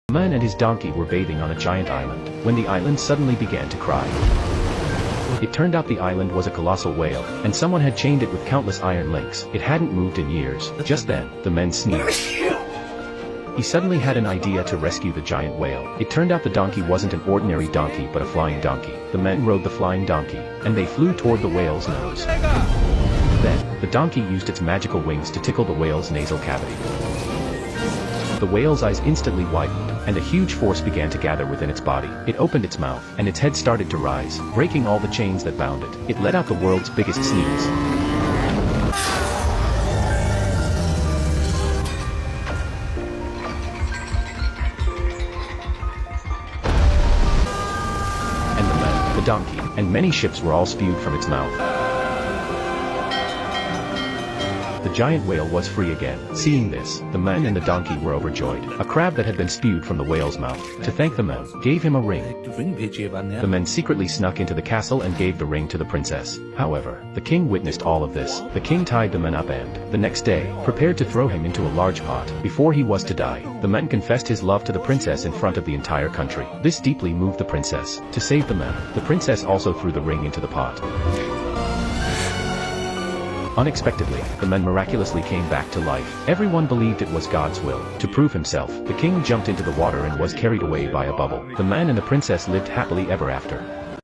The man and his donkey were bathing on a giant island, when the island suddenly began to cry. It turned out the island was a colossal whale, and someone had chained it with countless iron links. It hadn't moved in years. Just then, the man sneezed. He suddenly had an idea to rescue the giant whale. It turned out the donkey wasn't an ordinary donkey but a flying donkey. The men rode the flying donkey, and they flew toward the whale's nose. Then, the donkey used its magical wings to tickle the whale's nasal cavity. The whale's eyes instantly widened, and a huge force began to gather within its body. It opened its mouth, and its head started to rise, breaking all the chains that bound it. It let out the world's biggest sneeze. And the man, the donkey, and many ships were all spewed from its mouth. The giant whale was free again. Seeing this, the man and the donkey were overjoyed. A crab that had been spewed from the whale's mouth, to thank the man, gave him a ring. The men secretly snuck into the castle and gave the ring to the princess. However, the king witnessed all of this. The king tied the man up and, the next day, prepared to throw him into a large pot. Before he was to die, the man confessed his love to the princess in front of the entire country. This deeply moved the princess. To save the man, the princess also threw the ring into the pot. Unexpectedly, the man miraculously came back to life. Everyone believed it was God's will. To prove himself, the king jumped into the water and was carried away by a bubble. The man and the princess lived happily ever after.